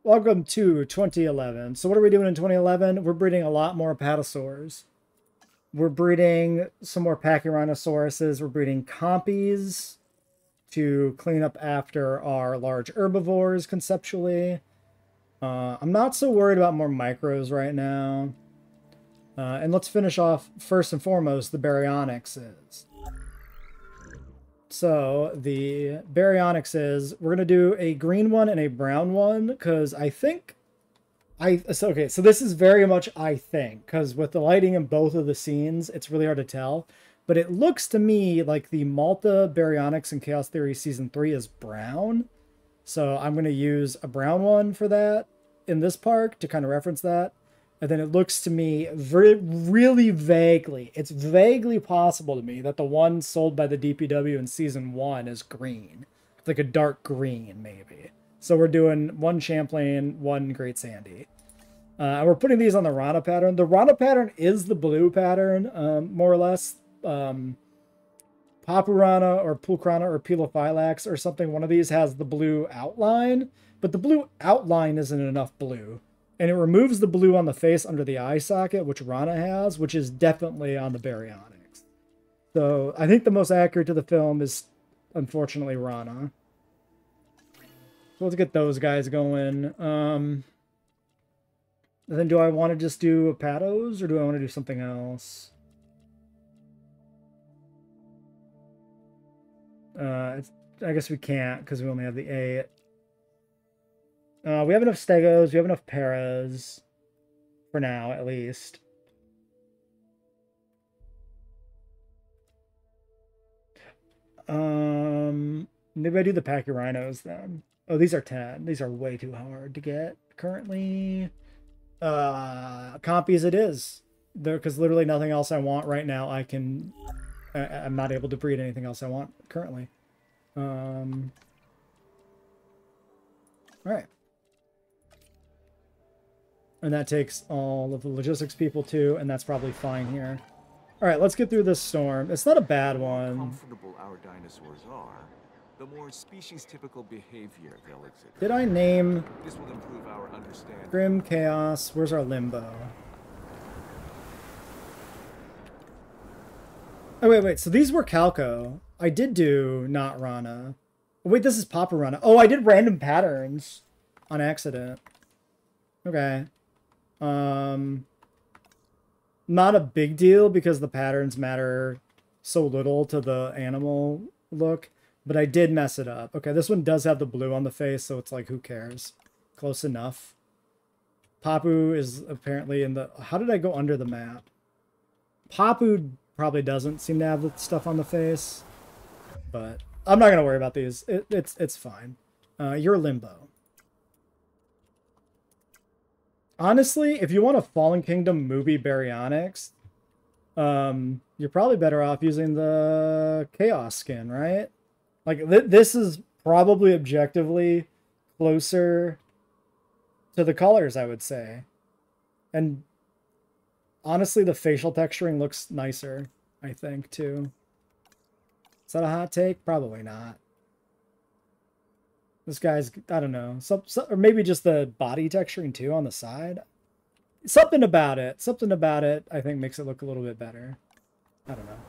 Welcome to 2011. So what are we doing in 2011? We're breeding a lot more Apatosaurs. We're breeding some more Pachyrhinosauruses. We're breeding Compies to clean up after our large herbivores, conceptually. I'm not so worried about more micros right now. And let's finish off, first and foremost, the Baryonyxes. So the Baryonyxes, we're going to do a green one and a brown one, because I think... so this is very much I think, because with the lighting in both of the scenes, it's really hard to tell. But it looks to me like the Malta Baryonyx in Chaos Theory Season 3 is brown. So I'm going to use a brown one for that in this park to kind of reference that. And then it looks to me really vaguely, it's vaguely possible to me that the one sold by the DPW in Season 1 is green. It's like a dark green, maybe. So we're doing one Champlain, one Great Sandy. We're putting these on the Rana pattern. The Rana pattern is the blue pattern, more or less. Papurana or Pulcrana or Pelophylax or something. One of these has the blue outline, but the blue outline isn't enough blue. And it removes the blue on the face under the eye socket, which Rana has, which is definitely on the Baryonyx. So I think the most accurate to the film is, unfortunately, Rana. So let's get those guys going. And then do I want to just do Apatos, or do I want to do something else? I guess we can't, because we only have the 8. We have enough Stegos, we have enough Paras, for now, at least. Maybe I do the Pachyrhinos then. Oh, these are 10. These are way too hard to get currently. Compies it is. Because literally nothing else I want right now I'm not able to breed anything else I want currently. Alright. And that takes all of the logistics people too, and that's probably fine here. Alright, let's get through this storm. It's not a bad one. The more comfortable our dinosaurs are, the more species-typical behavior they'll exhibit. Did I name... This will improve our understanding. Grim, Chaos, where's our Limbo? Oh, wait, so these were Calco. I did do not Rana. Oh, wait, this is Papurana. Oh, I did random patterns on accident. Okay. Not a big deal because the patterns matter so little to the animal look, but I did mess it up. Okay, this one does have the blue on the face, so it's like, who cares? Close enough. Papu is apparently in the... How did I go under the map? Papu probably doesn't seem to have the stuff on the face, but I'm not going to worry about these. It's fine. You're Limbo. Honestly, if you want a Fallen Kingdom movie Baryonyx, you're probably better off using the Chaos skin, right? Like, this is probably objectively closer to the colors, I would say. And honestly, the facial texturing looks nicer, I think, too. Is that a hot take? Probably not. This guy's, I don't know, or maybe just the body texturing too on the side. Something about it, I think makes it look a little bit better. I don't know.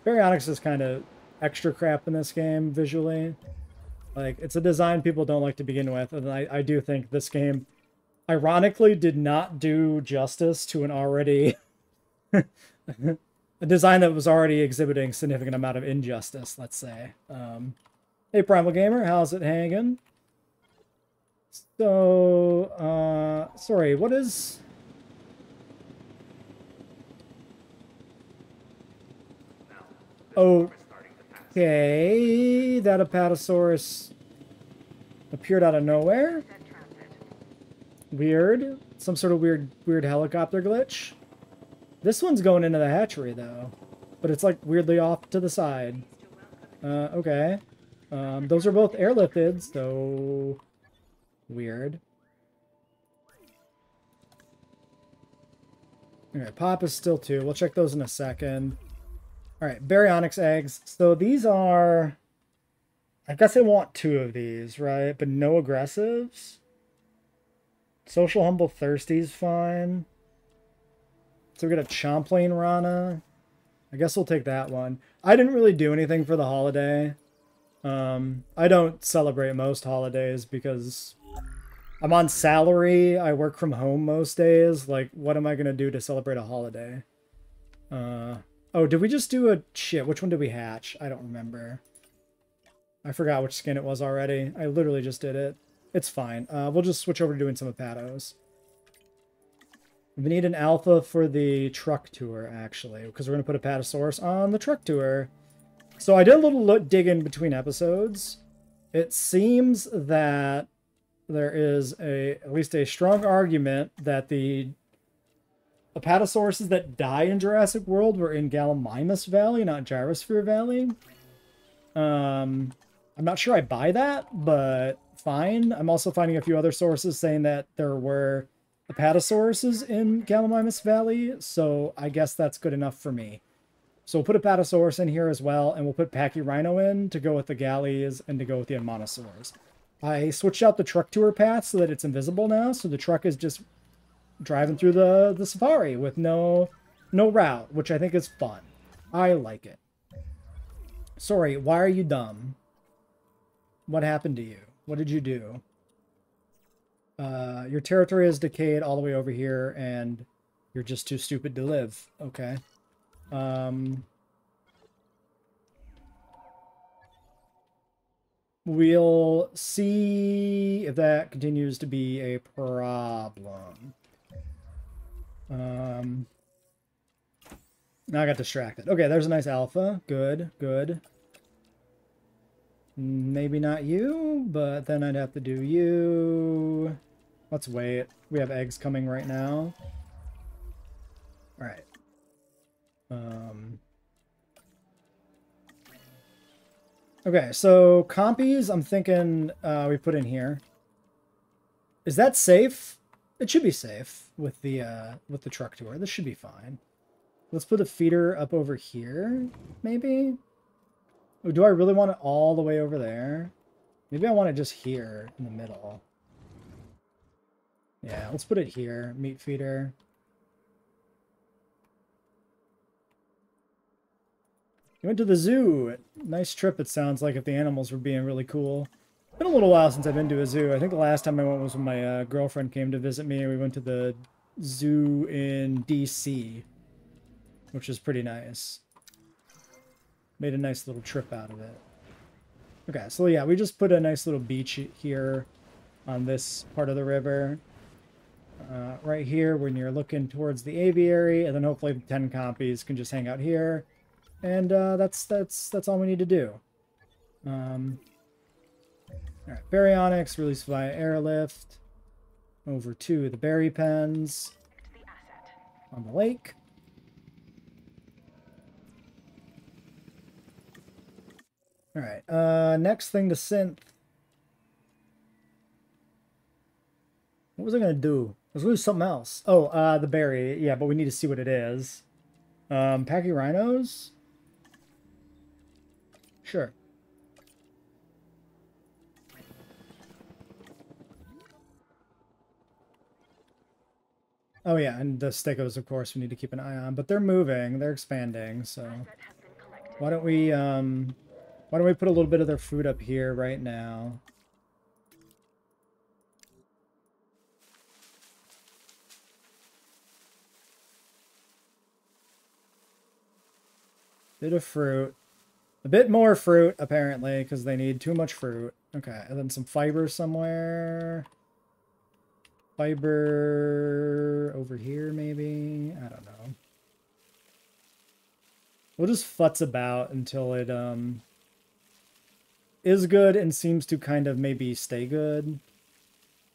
Baryonyx is kind of extra crap in this game visually. Like, it's a design people don't like to begin with, and I do think this game, ironically, did not do justice to an already... a design that was already exhibiting significant amount of injustice, let's say. Hey, Primal Gamer, how's it hanging? So, sorry, what is... Okay, that Apatosaurus appeared out of nowhere. Weird. Some sort of weird helicopter glitch. This one's going into the hatchery, though. But it's, like, weirdly off to the side. Okay. Those are both airlifted, so... Weird. Alright, Pop is still 2. We'll check those in a second. Alright, Baryonyx eggs. So these are... I guess I want 2 of these, right? But no aggressives? Social Humble Thirsty's fine. So we got a Champlain Rana. I guess we'll take that one. I didn't really do anything for the holiday. I don't celebrate most holidays because I'm on salary. I work from home most days. Like, what am I going to do to celebrate a holiday? Oh, did we just do a... Shit, which one did we hatch? I don't remember. I forgot which skin it was already. I literally just did it. It's fine. We'll just switch over to doing some of Paddock's. We need an alpha for the truck tour, actually, because we're going to put a Parasaurus on the truck tour. So I did a little digging between episodes. It seems that there is at least a strong argument that the Apatosauruses that die in Jurassic World were in Gallimimus Valley, not Gyrosphere Valley. I'm not sure I buy that, but fine. I'm also finding a few other sources saying that there were Apatosauruses in Gallimimus Valley, so I guess that's good enough for me. So we'll put a Apatosaurus in here as well, and we'll put Pachyrhino in to go with the Gallies and to go with the Monosaurs. I switched out the truck tour path so that it's invisible now, so the truck is just driving through the safari with no route, which I think is fun. I like it. Sorry, why are you dumb? What happened to you? What did you do? Your territory is decayed all the way over here, and you're just too stupid to live. Okay. We'll see if that continues to be a problem. Now I got distracted. Okay, there's a nice alpha. Good, good. Maybe not you, but then I'd have to do you. Let's wait. We have eggs coming right now. All right. Okay, so compies, I'm thinking we put in here. Is that safe? It should be safe with the truck tour. This should be fine. Let's put a feeder up over here, maybe? Or do I really want it all the way over there? Maybe I want it just here in the middle. Yeah, let's put it here. Meat feeder. We went to the zoo. Nice trip, it sounds like, if the animals were being really cool. It's been a little while since I've been to a zoo. I think the last time I went was when my girlfriend came to visit me. We went to the zoo in DC, which is pretty nice. Made a nice little trip out of it. Okay, so yeah, we just put a nice little beach here on this part of the river. Right here, when you're looking towards the aviary, and then hopefully the 10 compies can just hang out here. And that's all we need to do. Alright, Baryonyx, released via airlift. Over to the berry pens on the lake. Alright, next thing to synth. What was I going to do? I was going to do something else. Oh, the berry. Yeah, but we need to see what it is. Pachyrhinos? Sure. Oh yeah, and the stegos, of course, we need to keep an eye on. But they're moving, they're expanding, so... Why don't we put a little bit of their food up here right now? Bit of fruit. A bit more fruit, apparently, because they need too much fruit. Okay, and then some fiber somewhere. Fiber over here, maybe? I don't know. We'll just futz about until it is good and seems to kind of maybe stay good.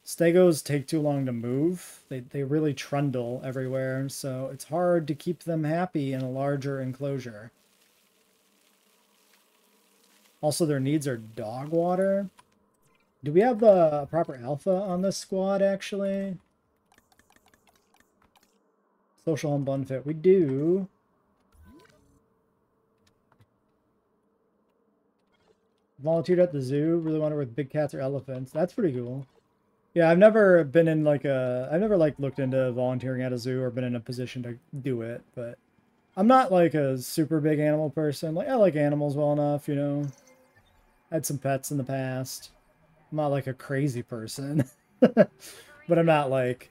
Stegos take too long to move. They really trundle everywhere, so it's hard to keep them happy in a larger enclosure. Also, their needs are dog water. Do we have the proper alpha on this squad, actually? Social and Bunfit. We do. Volunteered at the zoo. Really want to work with big cats or elephants. That's pretty cool. Yeah, I've never been in like I've never like looked into volunteering at a zoo or been in a position to do it, but I'm not like a super big animal person. Like, I like animals well enough, you know. I had some pets in the past. I'm not like a crazy person, but I'm not like,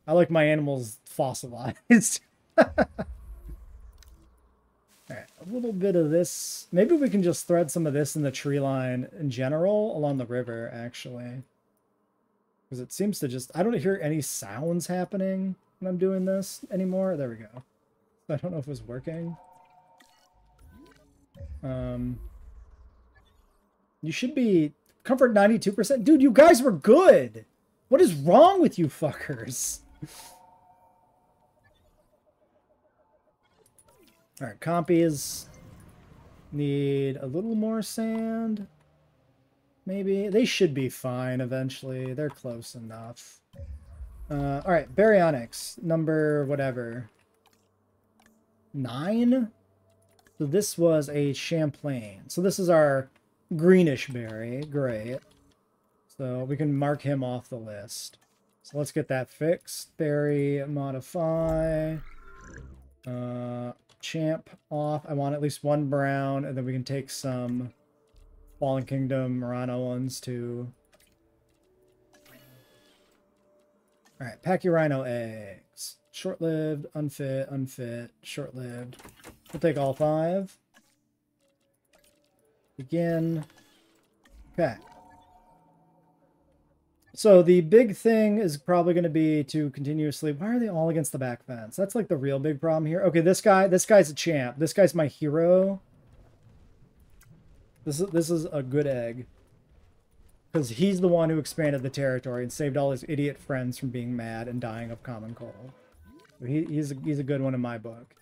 I like my animals fossilized. Alright, a little bit of this. Maybe we can just thread some of this in the tree line in general along the river, actually. Because it seems to just... I don't hear any sounds happening when I'm doing this anymore. There we go. I don't know if it was working. You should be... Comfort 92%. Dude, you guys were good! What is wrong with you fuckers? Alright, compies need a little more sand. Maybe. They should be fine eventually. They're close enough. Alright, Baryonyx. Number whatever. 9? So this was a Champlain. So this is our greenish berry. Great. So we can mark him off the list. So let's get that fixed. Berry, modify. Champ off. I want at least one brown, and then we can take some Fallen Kingdom Murano ones too. Alright, Pachyrhino eggs. Short-lived, unfit, unfit, short-lived. We'll take all 5. Begin. Okay. So the big thing is probably going to be to continuously... Why are they all against the back fence? That's like the real big problem here. Okay, this guy's a champ. This guy's my hero. This is a good egg. Because he's the one who expanded the territory and saved all his idiot friends from being mad and dying of common cold. He's a good one in my book.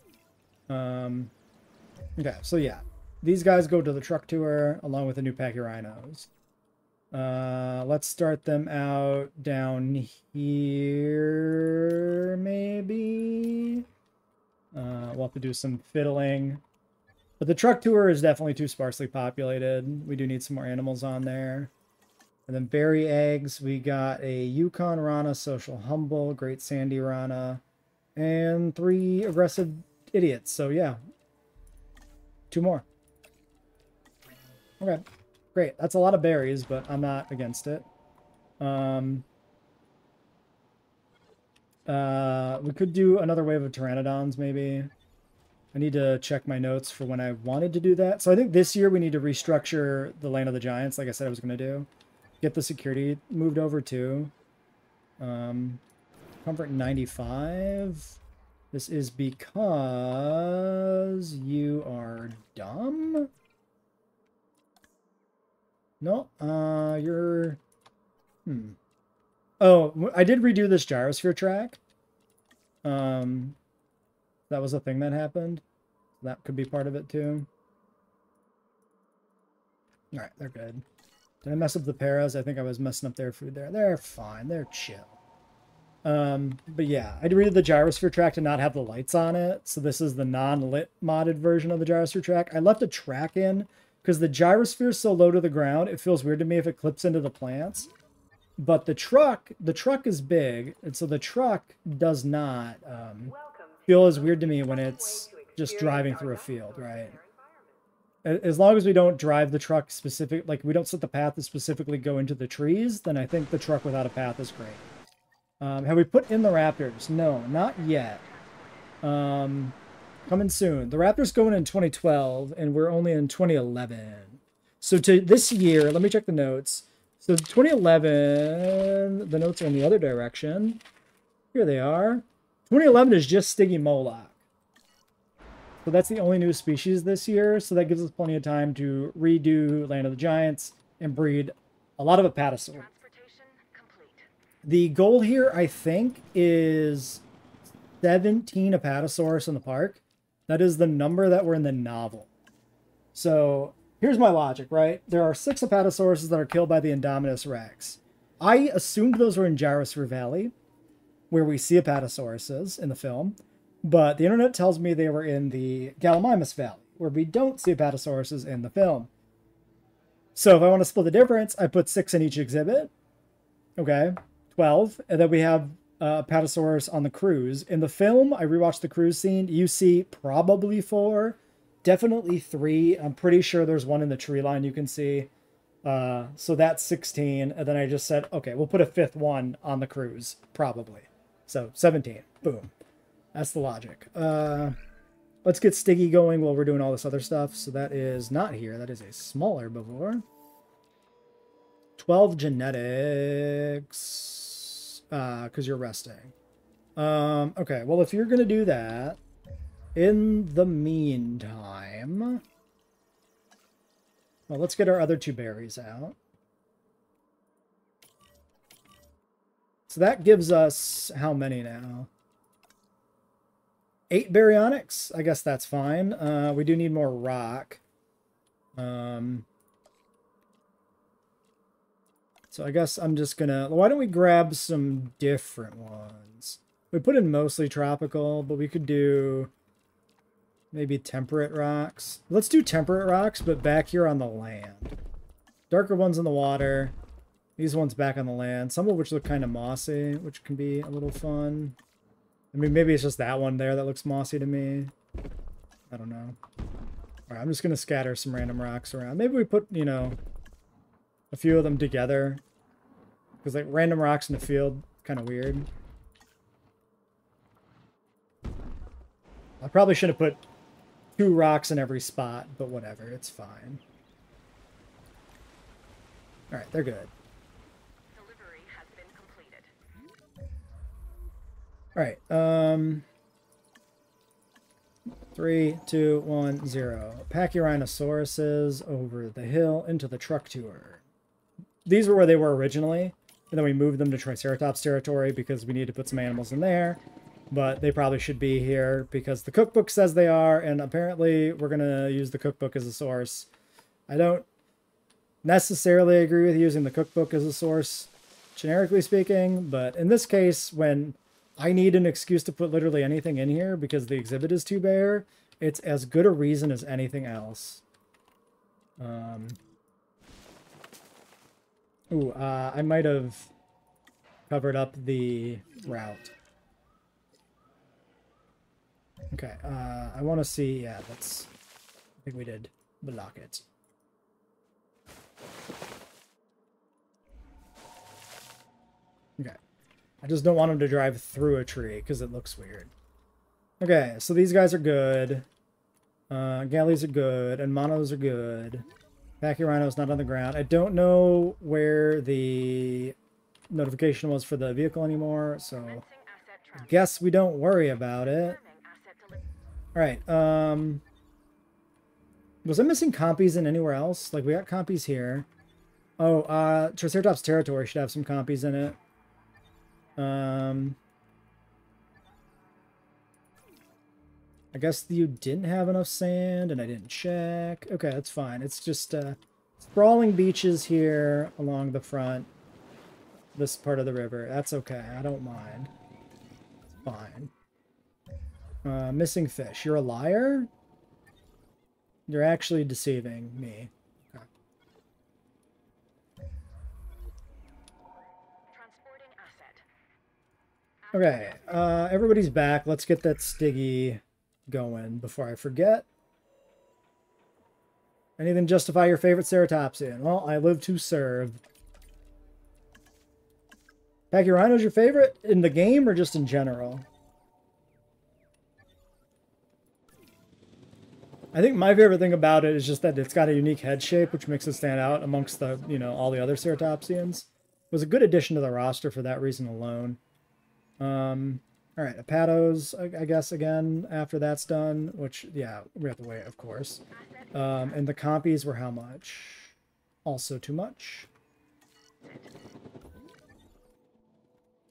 Okay, so yeah. These guys go to the truck tour along with the new Pachyrhinos. Let's start them out down here, maybe. We'll have to do some fiddling. But the truck tour is definitely too sparsely populated. We do need some more animals on there. And then berry eggs, we got a Yukon Rana, Social Humble, Great Sandy Rana, and 3 aggressive idiots. So yeah, 2 more. Okay. Great. That's a lot of berries, but I'm not against it. We could do another wave of pteranodons, maybe. I need to check my notes for when I wanted to do that. So I think this year we need to restructure the Land of the Giants, like I said I was going to do. Get the security moved over, too. Comfort 95. This is because you are dumb? No, you're... Oh, I did redo this gyrosphere track. That was a thing that happened. That could be part of it, too. Alright, they're good. Did I mess up the paras? I think I was messing up their food there. They're fine. They're chill. But yeah, I redid the gyrosphere track to not have the lights on it. So this is the non-lit modded version of the gyrosphere track. I left a track in because the gyrosphere is so low to the ground, it feels weird to me if it clips into the plants. But the truck is big, and so the truck does not feel as weird to me when it's just driving through a field, right? As long as we don't drive the truck specific, like we don't set the path to specifically go into the trees, then I think the truck without a path is great. Have we put in the Raptors? No, not yet. Coming soon. The Raptors going in 2012, and we're only in 2011. So to this year, let me check the notes. So 2011, the notes are in the other direction. Here they are. 2011 is just Stiggy Moloch. So that's the only new species this year. So that gives us plenty of time to redo Land of the Giants and breed a lot of Apatosaur. The goal here, I think, is 17 Apatosaurus in the park. That is the number that were in the novel. So here's my logic, right? There are 6 Apatosauruses that are killed by the Indominus Rex. I assumed those were in Gyrosphere Valley, where we see Apatosauruses in the film. But the internet tells me they were in the Gallimimus Valley, where we don't see Apatosauruses in the film. So if I want to split the difference, I put 6 in each exhibit. Okay, 12. And then we have Apatosaurus on the cruise. In the film, I rewatched the cruise scene. You see probably 4, definitely 3. I'm pretty sure there's one in the tree line you can see. So that's 16. And then I just said, okay, we'll put a 5th one on the cruise, probably. So 17. Boom. That's the logic. Let's get Stiggy going while we're doing all this other stuff. So that is not here. That is a smaller before. 12 genetics. Because you're resting. Okay, well, if you're going to do that, in the meantime... Well, let's get our other 2 berries out. So that gives us how many now? 8 Baryonyx. I guess that's fine. We do need more rock. So I guess I'm just gonna... Why don't we grab some different ones? We put in mostly tropical, but we could do maybe temperate rocks. Let's do temperate rocks, but back here on the land. Darker ones in the water. These ones back on the land. Some of which look kind of mossy, which can be a little fun. I mean, maybe it's just that one there that looks mossy to me. I don't know. Alright, I'm just going to scatter some random rocks around. Maybe we put, you know, a few of them together. Because, like, random rocks in the field, kind of weird. I probably should have put 2 rocks in every spot, but whatever. It's fine. Alright, they're good. Delivery has been completed. Alright, 3, 2, 1, 0. Pachyrhinosauruses over the hill into the truck tour. These were where they were originally, and then we moved them to Triceratops territory because we need to put some animals in there. But they probably should be here because the cookbook says they are, and apparently we're going to use the cookbook as a source. I don't necessarily agree with using the cookbook as a source, generically speaking, but in this case, when I need an excuse to put literally anything in here because the exhibit is too bare, it's as good a reason as anything else. I might have covered up the route. Okay, I want to see, yeah, that's, I think we did block it. Okay, I just don't want them to drive through a tree because it looks weird. Okay, so these guys are good. Galleys are good, and monos are good. Pachyrhino's not on the ground. I don't know where the notification was for the vehicle anymore, so I guess we don't worry about it. Alright, was I missing compies in anywhere else? Like, we got compies here. Oh, Triceratops territory should have some compies in it. I guess you didn't have enough sand, and I didn't check. Okay, that's fine. It's just, sprawling beaches here along the front. This part of the river. That's okay. I don't mind. It's fine. Missing fish. You're a liar? You're actually deceiving me. Okay. Okay, everybody's back. Let's get that Stiggy going before I forget. Anything justify your favorite ceratopsian? Well, I live to serve. Pachyrhino's your favorite in the game or just in general? I think my favorite thing about it is just that it's got a unique head shape, which makes it stand out amongst the, you know, all the other ceratopsians. It was a good addition to the roster for that reason alone. All right, Apatos, I guess, again, after that's done, which, yeah, we have to wait, of course. And the compies were how much? Also too much.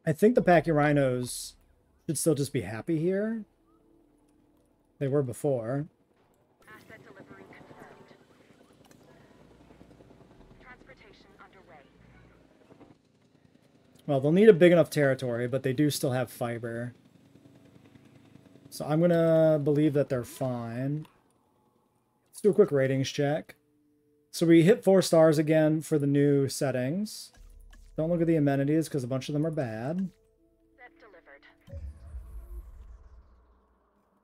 I think the Pachyrhinos should still just be happy here. They were before. Asset delivery confirmed. Transportation underway. Well, they'll need a big enough territory, but they do still have fiber. So I'm going to believe that they're fine. Let's do a quick ratings check. So we hit 4 stars again for the new settings. Don't look at the amenities because a bunch of them are bad. Set delivered.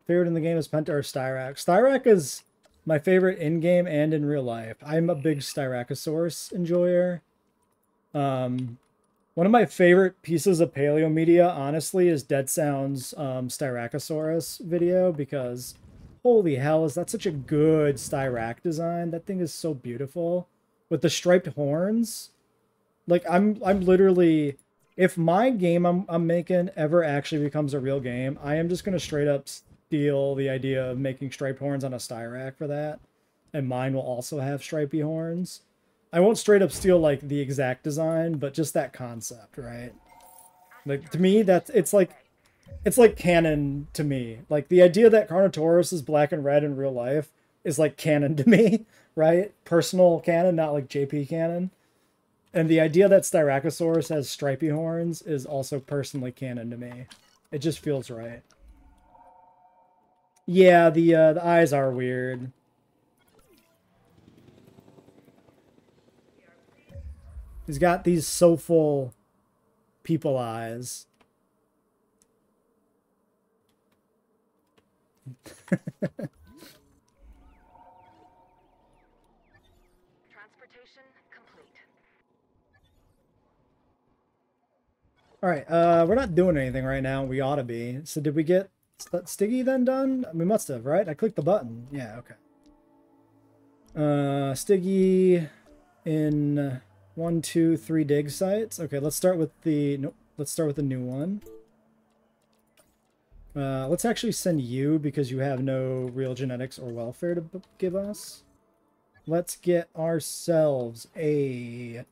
Favorite in the game is Penta or Styrac. Styrac is my favorite in-game and in real life. I'm a big Styracosaurus enjoyer. One of my favorite pieces of paleo media, honestly, is Dead Sound's Styracosaurus video, because holy hell, is that such a good Styrac design. That thing is so beautiful. With the striped horns. Like, I'm literally... If my game I'm making ever actually becomes a real game, I am just going to straight up steal the idea of making striped horns on a Styrac for that. And mine will also have stripy horns. I won't straight up steal, like, the exact design, but just that concept, right? Like, to me, it's like canon to me. Like, the idea that Carnotaurus is black and red in real life is, like, canon to me, right? Personal canon, not, like, JP canon. And the idea that Styracosaurus has stripy horns is also personally canon to me. It just feels right. Yeah, the eyes are weird. He's got these soulful people eyes. Transportation complete. All right, we're not doing anything right now. We ought to be. So did we get Stiggy then done? We must have, right? I clicked the button. Yeah, okay. Stiggy in 1, 2, 3 dig sites. Okay, let's start with the let's start with the new one. Let's actually send you because you have no real genetics or welfare to give us. Let's get ourselves a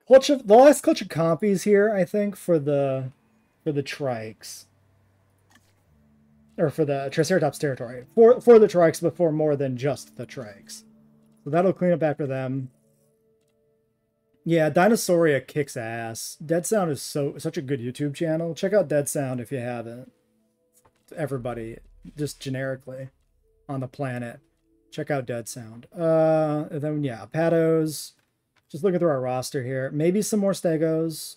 the last clutch of compies here, I think, for the trikes. Or for the Triceratops territory. For the trikes, but for more than just the trikes. So that'll clean up after them. Yeah, Dinosauria kicks ass. Dead Sound is such a good YouTube channel. Check out Dead Sound if you haven't. Everybody, just generically on the planet, check out Dead Sound. And then yeah, Pados. Just looking through our roster here. Maybe some more Stegos.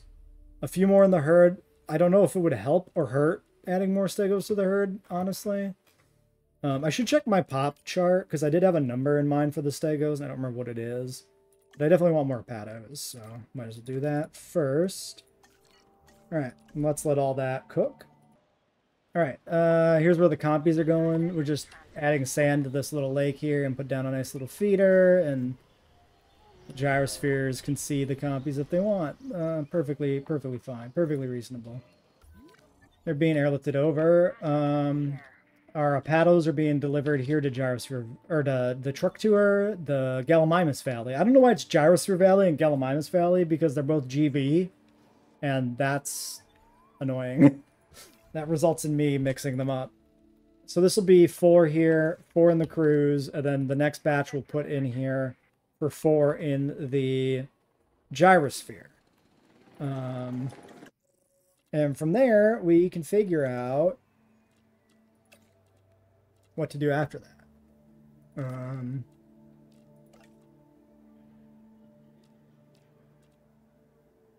A few more in the herd. I don't know if it would help or hurt adding more Stegos to the herd, honestly. I should check my pop chart, because I did have a number in mind for the Stegos. I don't remember what it is. But I definitely want more Pados, so might as well do that first. Alright, let's let all that cook. Alright, here's where the compies are going. We're just adding sand to this little lake here and put down a nice little feeder, and the gyrospheres can see the compies if they want. Perfectly fine. Perfectly reasonable. They're being airlifted over. Our Apados are being delivered here to Gyrosphere, or to the truck tour, the Gallimimus Valley. I don't know why it's Gyrosphere Valley and Gallimimus Valley, because they're both GV, and that's annoying. That results in me mixing them up. So this will be 4 here, 4 in the cruise, and then the next batch we'll put in here for 4 in the Gyrosphere. And from there, we can figure out what to do after that.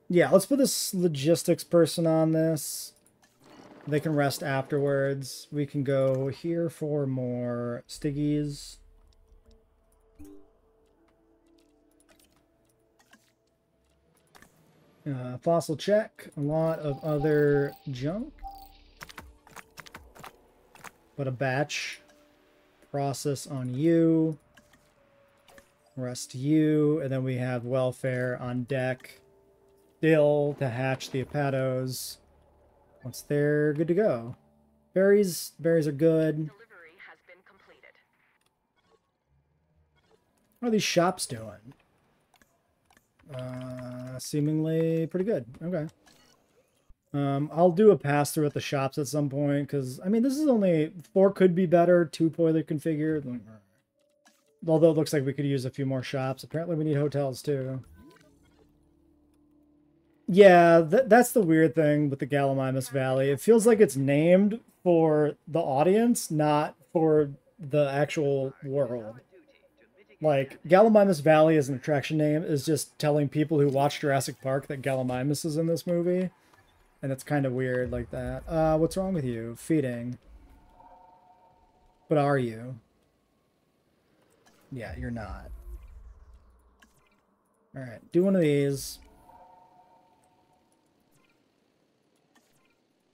Yeah, let's put this logistics person on this. They can rest afterwards. We can go here for more Stiggies. Fossil check. A lot of other junk. But a batch process on you. Rest you. And then we have welfare on deck. Still to hatch the Apados. Once they're good to go. Berries are good. Delivery has been completed. What are these shops doing? Seemingly pretty good. Okay. I'll do a pass-through at the shops at some point, because, I mean, this is only... 4 could be better, 2 poorly configured. Although it looks like we could use a few more shops. Apparently we need hotels, too. Yeah, that's the weird thing with the Gallimimus Valley. It feels like it's named for the audience, not for the actual world. Like, Gallimimus Valley as an attraction name is just telling people who watch Jurassic Park that Gallimimus is in this movie. And it's kind of weird like that. What's wrong with you? Feeding. What are you? Yeah, you're not. Alright, do one of these.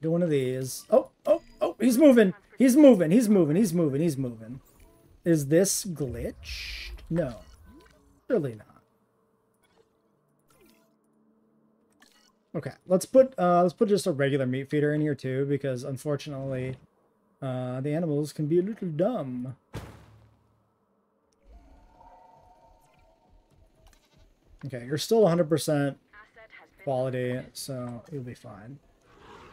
Do one of these. Oh, oh, oh, he's moving. He's moving. He's moving. He's moving. He's moving. Is this glitched? No. Surely not. Okay, let's put just a regular meat feeder in here too, because unfortunately, the animals can be a little dumb. Okay, you're still 100% quality, so you'll be fine.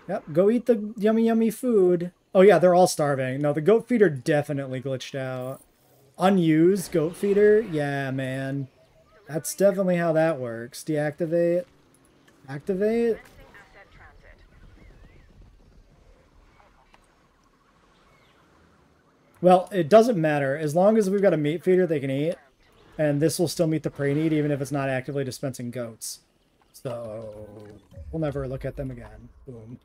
Yep, go eat the yummy, yummy food. Oh yeah, they're all starving. No, the goat feeder definitely glitched out. Unused goat feeder? Yeah, man. That's definitely how that works. Deactivate. Activate. Well, it doesn't matter. As long as we've got a meat feeder they can eat. And this will still meet the prey need, even if it's not actively dispensing goats. So, we'll never look at them again. Boom.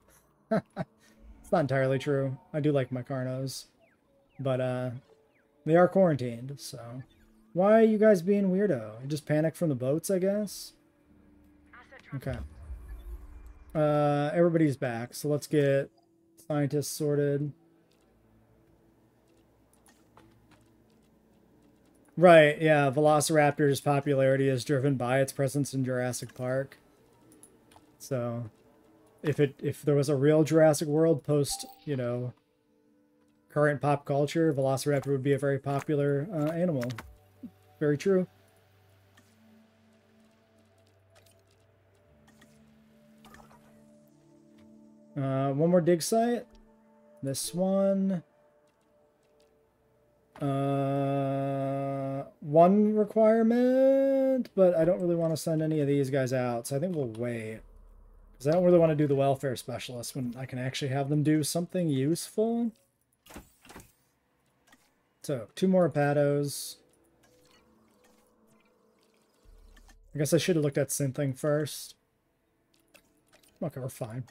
It's not entirely true. I do like my Carnos. But, they are quarantined, so... Why are you guys being weirdo? You just panicked from the boats, I guess? Okay. Everybody's back, so let's get scientists sorted. Right, yeah, Velociraptor's popularity is driven by its presence in Jurassic Park. So, if there was a real Jurassic World post, you know, current pop culture, Velociraptor would be a very popular animal. Very true. One more dig site. This one. One requirement, but I don't really want to send any of these guys out, so I think we'll wait. Because I don't really want to do the welfare specialist when I can actually have them do something useful. So, 2 more Apados. I guess I should have looked at synthing first. Okay, we're fine.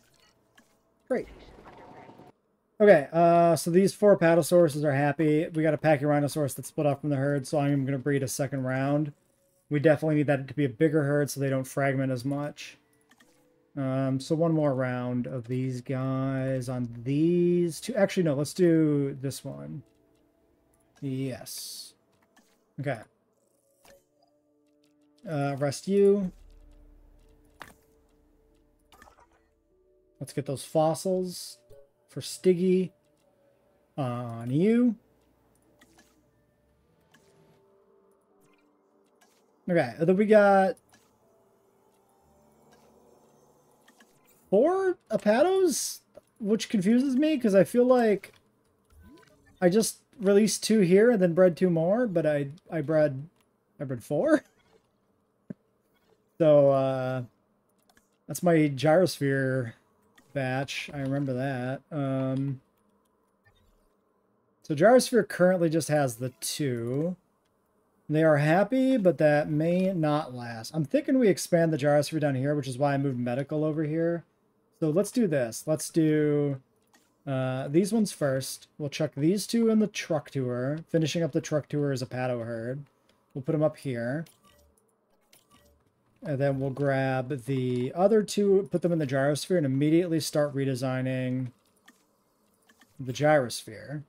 Great. Okay, so these 4 Padosauruses are happy. We got a Pachyrhinosaurus that split off from the herd, so I'm going to breed a second round. We definitely need that to be a bigger herd so they don't fragment as much. So one more round of these guys on these 2. Actually, no, let's do this one. Yes. Okay. Rest you. Let's get those fossils. For Stiggy, on you. Okay, then we got 4 Apados, which confuses me because I feel like I just released 2 here and then bred 2 more, but I bred 4. So that's my gyrosphere batch. I remember that. So Gyrosphere currently just has the 2. They are happy, but that may not last. I'm thinking we expand the Gyrosphere down here, which is why I moved Medical over here. So let's do this. Let's do these ones first. We'll chuck these 2 in the truck tour. Finishing up the truck tour is a Pado herd. We'll put them up here. And then we'll grab the other 2, put them in the gyrosphere, and immediately start redesigning the gyrosphere.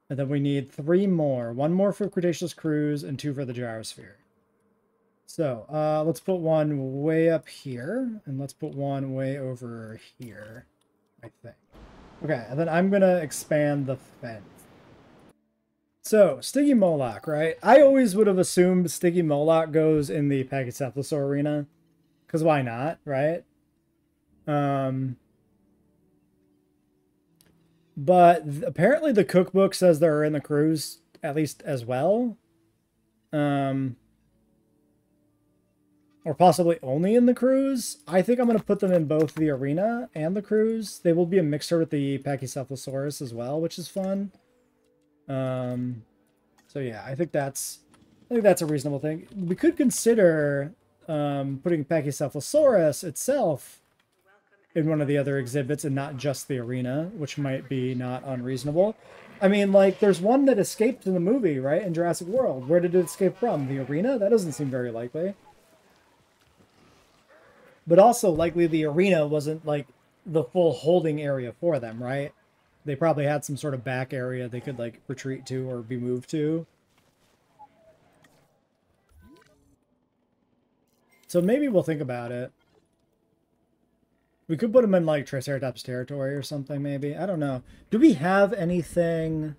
And then we need 3 more. 1 more for Cretaceous Cruise and 2 for the gyrosphere. So, let's put one way up here, and let's put one way over here, I think. Okay, and then I'm going to expand the fence. So, Stygimoloch, right? I always would have assumed Stygimoloch goes in the Pachycephalosaur arena. Because why not, right? But apparently the cookbook says they're in the cruise, at least as well. Or possibly only in the cruise. I think I'm going to put them in both the arena and the cruise. They will be a mixture with the Pachycephalosaurus as well, which is fun. So yeah, I think that's a reasonable thing. We could consider putting Pachycephalosaurus itself in one of the other exhibits and not just the arena, which might be not unreasonable. I mean, like, there's one that escaped in the movie, right? In Jurassic World. Where did it escape from? The arena? That doesn't seem very likely. But also, likely the arena wasn't, like, the full holding area for them, right? They probably had some sort of back area they could, like, retreat to or be moved to. So maybe we'll think about it. We could put them in, like, Triceratops territory or something, maybe. I don't know. Do we have anything...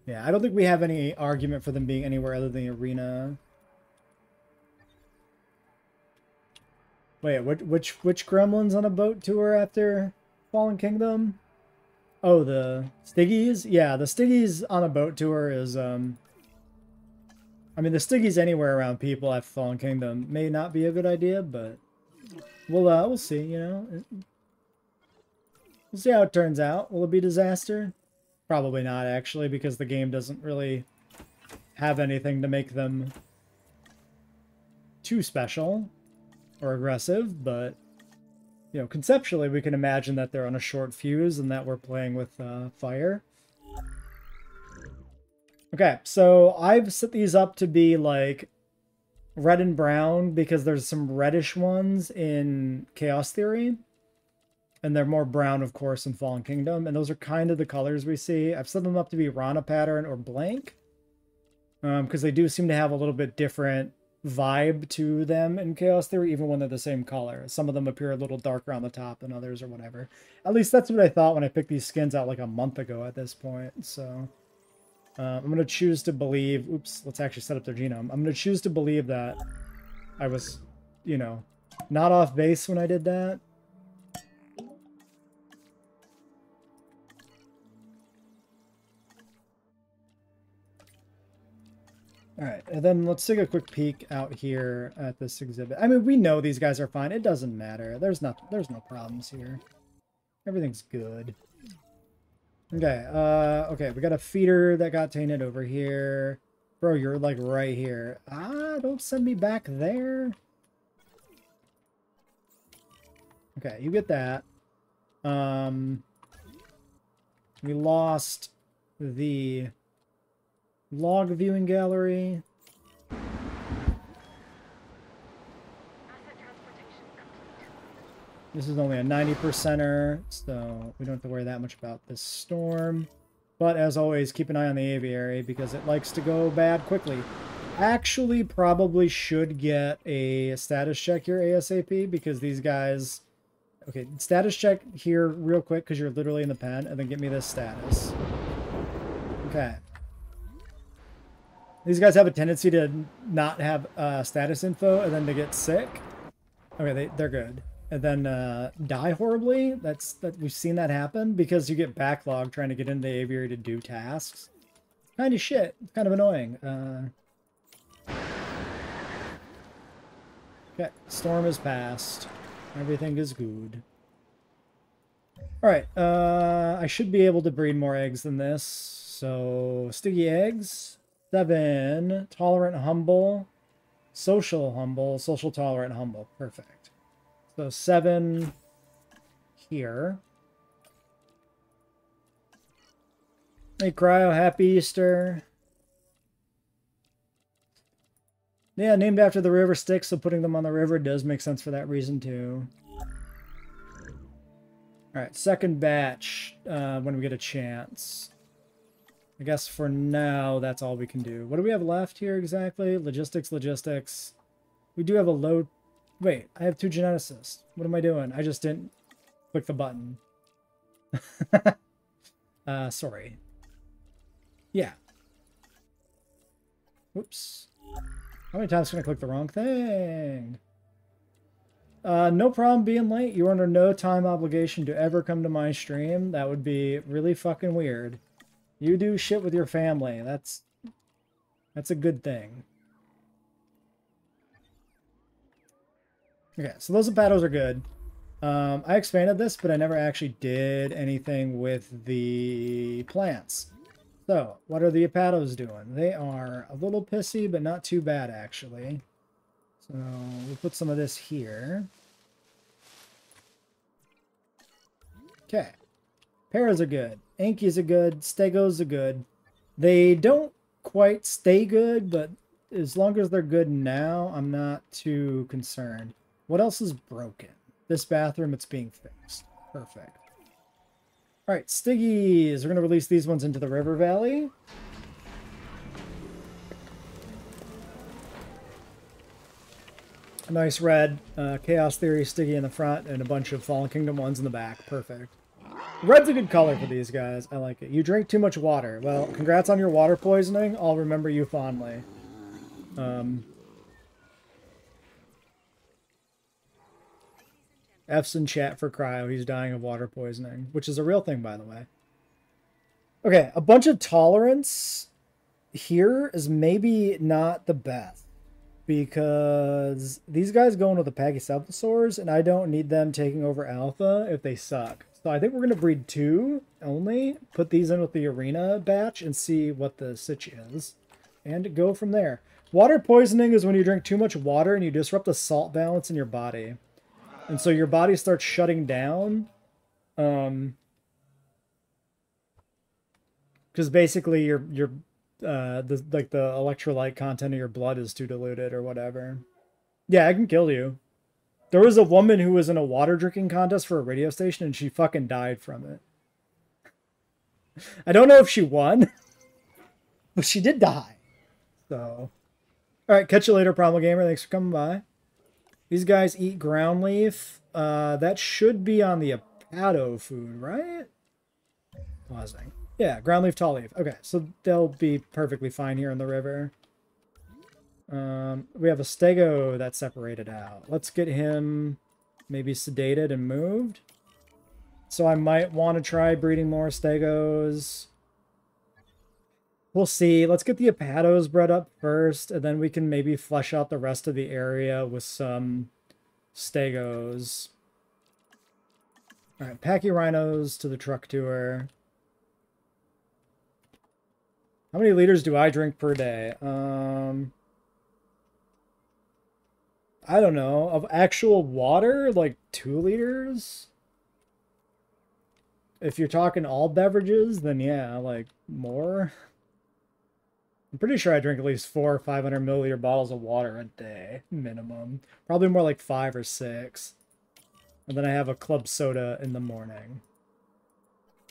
Yeah, I don't think we have any argument for them being anywhere other than the arena. Wait, which gremlins on a boat tour after Fallen Kingdom? Oh, the Stiggies? Yeah, the Stiggies on a boat tour is, I mean, the Stiggies anywhere around people after Fallen Kingdom may not be a good idea, but we'll see, you know? We'll see how it turns out. Will it be a disaster? Probably not, actually, because the game doesn't really have anything to make them too special or aggressive, but, you know, conceptually we can imagine that they're on a short fuse and that we're playing with fire. Okay, so I've set these up to be, like, red and brown because there's some reddish ones in Chaos Theory. And they're more brown, of course, in Fallen Kingdom. And those are kind of the colors we see. I've set them up to be Rana pattern or blank. Because they do seem to have a little bit different vibe to them in Chaos Theory, even when they're the same color. Some of them appear a little darker on the top than others or whatever. At least that's what I thought when I picked these skins out like a month ago at this point. So I'm going to choose to believe... Oops, let's actually set up their genome. I'm going to choose to believe that I was, you know, not off base when I did that. All right, and then let's take a quick peek out here at this exhibit. I mean, we know these guys are fine. It doesn't matter. There's no problems here. Everything's good. Okay, okay, we got a feeder that got tainted over here. Bro, you're like right here. Ah, don't send me back there. Okay, you get that. We lost the log viewing gallery. This is only a 90%er, so we don't have to worry that much about this storm. But as always, keep an eye on the aviary because it likes to go bad quickly. Actually, probably should get a status check here ASAP because these guys... Okay, status check here real quick because you're literally in the pen, and then get me this status. Okay. These guys have a tendency to not have status info and then to get sick. Okay, they're good. And then die horribly. We've seen that happen because you get backlogged trying to get into the aviary to do tasks. Kind of shit. It's kind of annoying. Okay, storm is passed. Everything is good. Alright, I should be able to breed more eggs than this. So, sticky eggs. 7, tolerant, humble, social, tolerant, humble. Perfect. So 7 here. Hey, Cryo, happy Easter. Yeah, named after the river Styx, so putting them on the river does make sense for that reason too. Alright, second batch when we get a chance. I guess for now, that's all we can do. What do we have left here exactly? Logistics. We do have a low... Wait, I have 2 geneticists. What am I doing? I just didn't click the button. Sorry. Yeah. Whoops. How many times can I click the wrong thing? No problem being late. You're under no time obligation to ever come to my stream. That would be really fucking weird. You do shit with your family. That's a good thing. Okay, so those Apatos are good. I expanded this, but I never actually did anything with the plants. So, what are the Apatos doing? They are a little pissy, but not too bad, actually. So, we'll put some of this here. Okay. Paras are good. Ankies are good. Stegos are good. They don't quite stay good, but as long as they're good now, I'm not too concerned. What else is broken? This bathroom, it's being fixed. Perfect. Alright, Stiggies. We're going to release these ones into the river valley. A nice red Chaos Theory Stiggy in the front and a bunch of Fallen Kingdom ones in the back. Perfect. Red's a good color for these guys. I like it. You drink too much water. Well, congrats on your water poisoning. I'll remember you fondly. F's in chat for Cryo. He's dying of water poisoning, which is a real thing, by the way. Okay, a bunch of tolerance here is maybe not the best, because these guys go into the Pachycephalosaurs, and I don't need them taking over Alpha if they suck. So I think we're going to breed 2 only, put these in with the arena batch, and see what the sitch is, and go from there. Water poisoning is when you drink too much water and you disrupt the salt balance in your body. And so your body starts shutting down. Because basically the electrolyte content of your blood is too diluted or whatever. Yeah, I can kill you. There was a woman who was in a water drinking contest for a radio station and she fucking died from it. I don't know if she won, but she did die. So, alright, catch you later, Primal Gamer. Thanks for coming by. These guys eat ground leaf. That should be on the Apato food, right? Pausing. Yeah, ground leaf, tall leaf. Okay, so they'll be perfectly fine here in the river. We have a Stego that's separated out. Let's get him maybe sedated and moved. So I might want to try breeding more Stegos. We'll see. Let's get the Apatos bred up first, and then we can maybe flesh out the rest of the area with some Stegos. Alright, Pachyrhinos to the truck tour. How many liters do I drink per day? I don't know. Of actual water, like 2 liters? If you're talking all beverages, then yeah, like more. I'm pretty sure I drink at least 400 or 500 milliliter bottles of water a day, minimum. Probably more like 5 or 6. And then I have a club soda in the morning.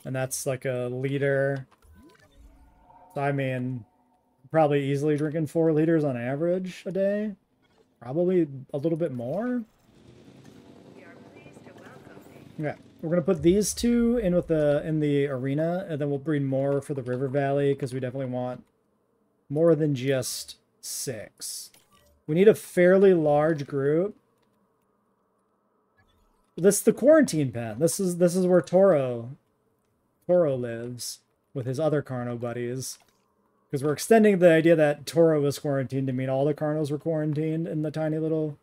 And that's like a liter. So I mean, probably easily drinking 4 liters on average a day. Probably a little bit more. Yeah, we're gonna put these 2 in with in the arena, and then we'll breed more for the river valley because we definitely want more than just 6. We need a fairly large group. This is the quarantine pen. This is where Toro lives with his other Carno buddies. Because we're extending the idea that Toro was quarantined to mean all the Carnos were quarantined in the tiny little,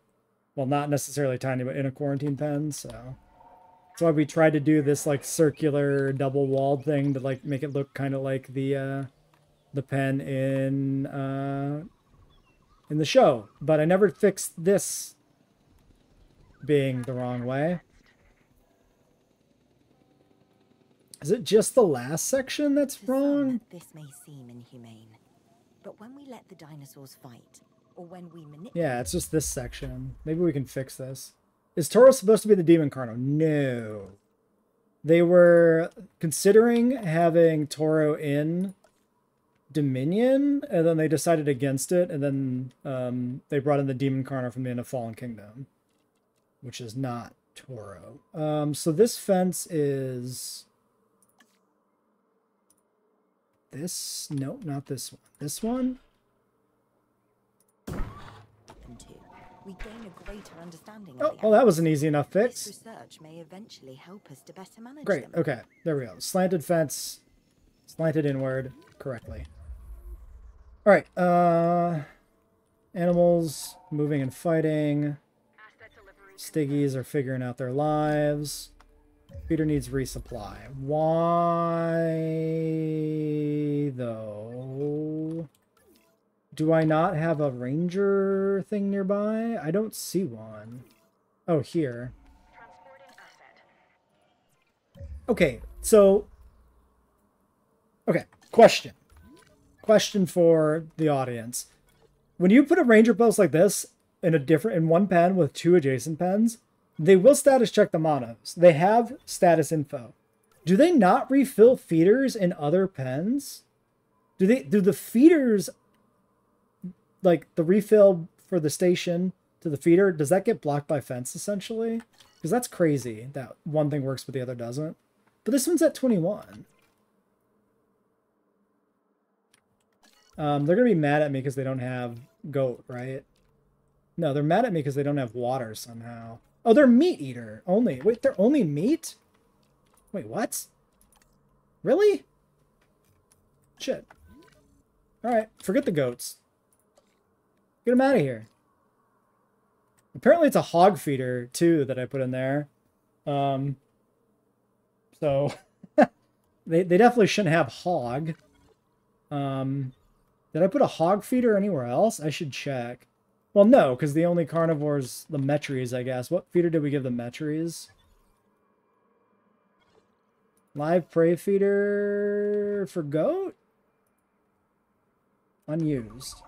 well, not necessarily tiny, but in a quarantine pen. So that's why we tried to do this like circular double-walled thing to like make it look kind of like the pen in the show. But I never fixed this being the wrong way. Is it just the last section that's wrong? This may seem inhumane, but when we let the dinosaurs fight, or when we manipulate... Yeah, it's just this section. Maybe we can fix this. Is Toro supposed to be the Demon Carno? No. They were considering having Toro in Dominion, and then they decided against it, and then they brought in the Demon Carno from the end of Fallen Kingdom, which is not Toro. So this fence is... This? Nope, not this one. This one? We gain a greater understanding Oh, well, that was an easy enough fix. This research may eventually help us to better manage Great, them. okay. There we go. Slanted fence. Slanted inward correctly. Alright, animals moving and fighting. Stiggies are figuring out their lives. Feeder needs resupply. Why, though? Do I not have a ranger thing nearby? I don't see one. Oh, here. Okay, so... Okay, question. Question for the audience. When you put a ranger post like this in one pen with 2 adjacent pens, they will status check the monos. They have status info. Do they not refill feeders in other pens? Do the feeders, like the refill for the station to the feeder, does that get blocked by fence essentially? Because that's crazy that one thing works but the other doesn't. But this one's at 21. They're going to be mad at me because they don't have goat, right? No, they're mad at me because they don't have water somehow. Oh, they're meat eater only. Wait, they're only meat? Wait, what? Really? Shit. Alright, forget the goats. Get them out of here. Apparently it's a hog feeder, too, that I put in there. So, they definitely shouldn't have hog. Did I put a hog feeder anywhere else? I should check. Well, no, because the only carnivores, the Metries, I guess. What feeder did we give the Metries? Live prey feeder for goat? Unused.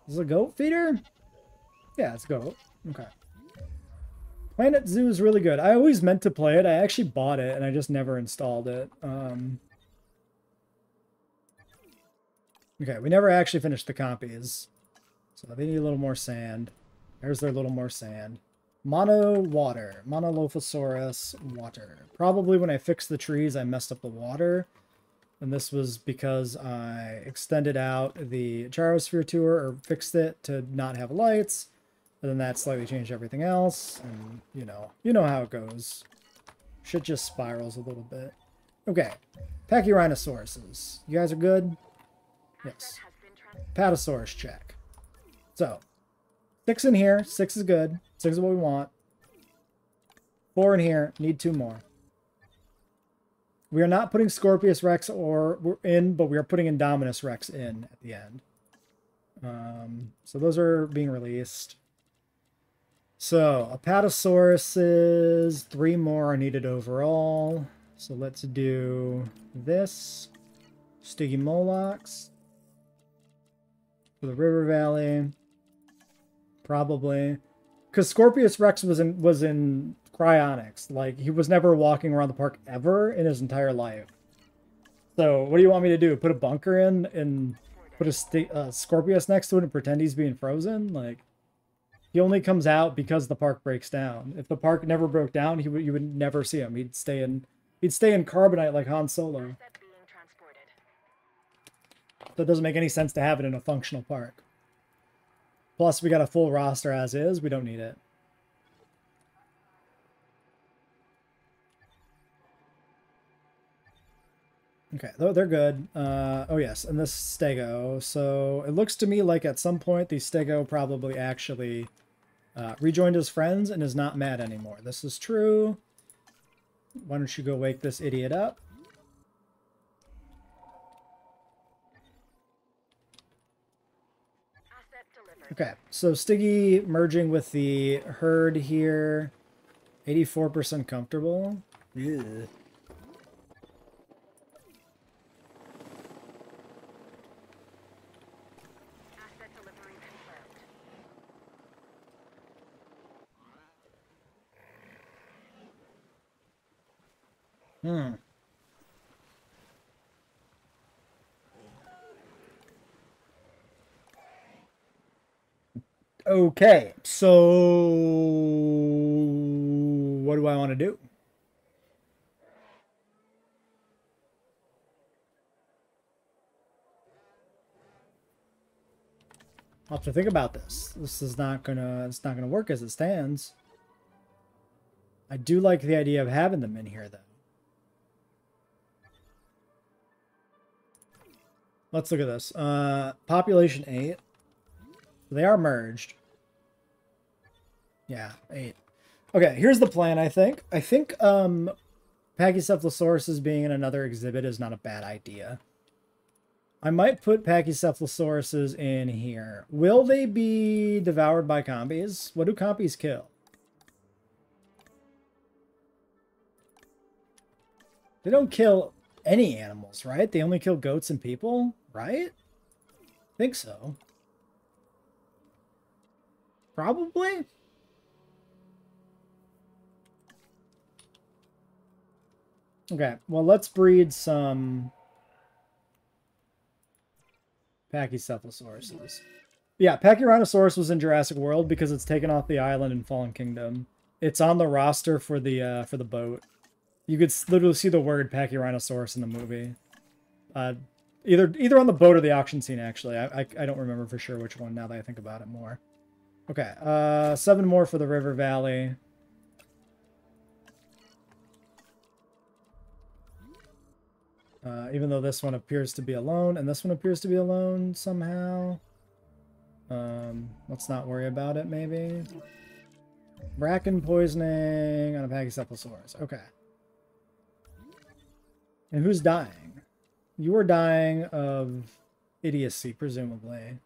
Is it a goat feeder? Yeah, it's goat. Okay. Planet Zoo is really good. I always meant to play it. I actually bought it, and I just never installed it. Okay, we never actually finished the copies. So they need a little more sand. There's their little more sand. Mono water. Monolophosaurus water. Probably when I fixed the trees, I messed up the water. And this was because I extended out the gyrosphere tour, or fixed it to not have lights. And then that slightly changed everything else. And, you know how it goes. Shit just spirals a little bit. Okay. Pachyrhinosauruses. You guys are good? Yes. Patasaurus check. So, 6 in here. 6 is good. 6 is what we want. 4 in here. Need 2 more. We are not putting Scorpius Rex in, but we are putting Indominus Rex in at the end. So those are being released. So, Apatosauruses. 3 more are needed overall. So let's do this. Stygimolochs. For the River Valley. Probably. Because Scorpius Rex was in cryonics. Like, he was never walking around the park ever in his entire life. So, what do you want me to do? Put a bunker in and put a Scorpius next to it and pretend he's being frozen? Like, he only comes out because the park breaks down. If the park never broke down, you would never see him. He'd stay in carbonite like Han Solo. That doesn't make any sense to have it in a functional park. Plus, we got a full roster as is. We don't need it. Okay, they're good. Oh yes, and this Stego. So it looks to me like at some point the Stego probably actually rejoined his friends and is not mad anymore. This is true. Why don't you go wake this idiot up? Okay, so Stiggy merging with the herd here. 84% comfortable. Ugh. Okay, so what do I want to do? I'll have to think about this. This is it's not gonna work as it stands. I do like the idea of having them in here though. Let's look at this. Population 8. They are merged. Yeah, 8. Okay, here's the plan, I think. I think Pachycephalosauruses being in another exhibit is not a bad idea. I might put Pachycephalosauruses in here. Will they be devoured by compies? What do compies kill? They don't kill any animals, right? They only kill goats and people, right? I think so. Probably? Okay, well, let's breed some Pachycephalosauruses. Yeah, Pachyrhinosaurus was in Jurassic World because it's taken off the island in Fallen Kingdom. It's on the roster for the boat. You could literally see the word Pachyrhinosaurus in the movie. Either on the boat or the auction scene, actually. I don't remember for sure which one now that I think about it more. Okay, 7 more for the River Valley. Even though this one appears to be alone, and this one appears to be alone somehow. Let's not worry about it, maybe. Bracken poisoning on a Pachycephalosaurus. Okay. And who's dying? You are dying of idiocy, presumably.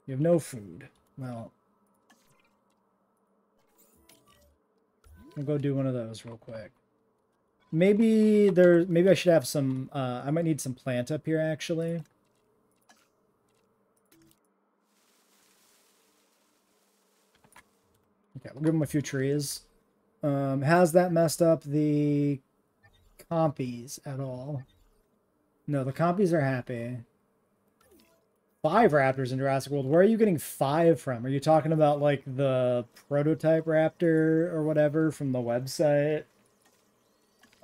You have no food. Well, we'll go do one of those real quick. Maybe I should have some, I might need some plant up here, actually. Okay, we'll give him a few trees. Has that messed up the compies at all? No, the compies are happy. 5 raptors in Jurassic World. Where are you getting 5 from? Are you talking about, like, the prototype raptor or whatever from the website?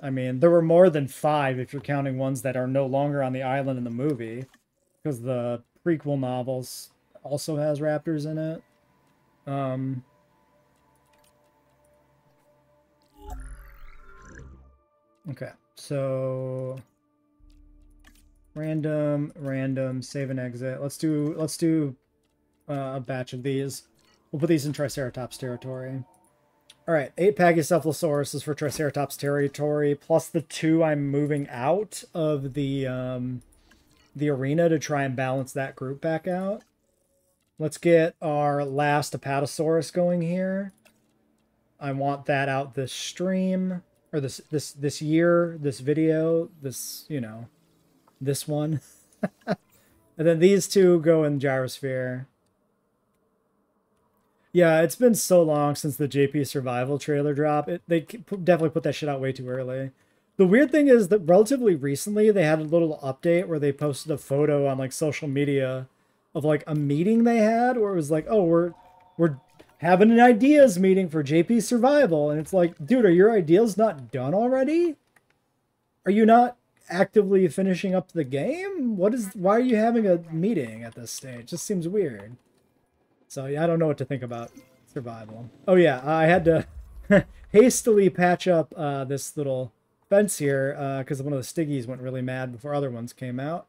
I mean, there were more than 5 if you're counting ones that are no longer on the island in the movie. Because the prequel novels also has raptors in it. Okay, so random, save and exit. Let's do a batch of these. We'll put these in Triceratops territory. All right, 8 Pachycephalosauruses for Triceratops territory, plus the 2 I'm moving out of the arena to try and balance that group back out. Let's get our last Apatosaurus going here. I want that out this stream, or this year, this video, this, you know, this one. And then these 2 go in Gyrosphere. Yeah, it's been so long since the JP Survival trailer drop. They definitely put that shit out way too early. The weird thing is that relatively recently they had a little update where they posted a photo on like social media of like a meeting they had where it was like, oh, we're having an ideas meeting for JP Survival, and it's like, dude, are your ideas not done already? Are you not actively finishing up the game? Why are you having a meeting at this stage? It just seems weird. So yeah, I don't know what to think about survival. Oh yeah, I had to hastily patch up this little fence here because one of the Stiggies went really mad before other ones came out.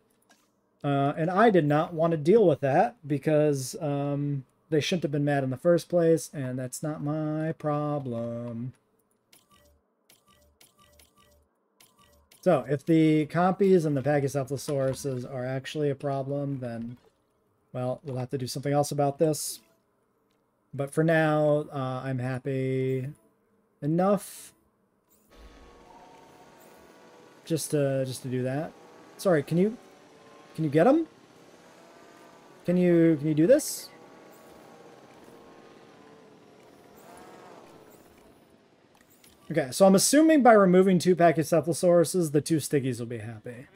And I did not want to deal with that because they shouldn't have been mad in the first place, and that's not my problem. So if the compies and the Pachycephalosauruses are actually a problem, then, well, we'll have to do something else about this. But for now, I'm happy enough just to do that. Sorry, can you get them? Can you do this? Okay, so I'm assuming by removing 2 Pachycephalosauruses, the 2 Stiggies will be happy.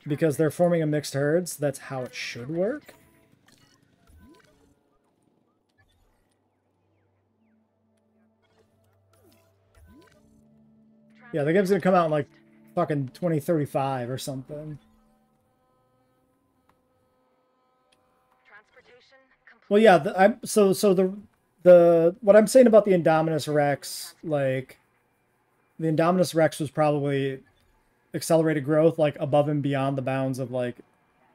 Because they're forming a mixed herd, so that's how it should work. Yeah, the game's gonna come out in like fucking 2035 or something. Well, yeah, so the what I'm saying about the Indominus Rex, like the Indominus Rex was probably accelerated growth, like above and beyond the bounds of like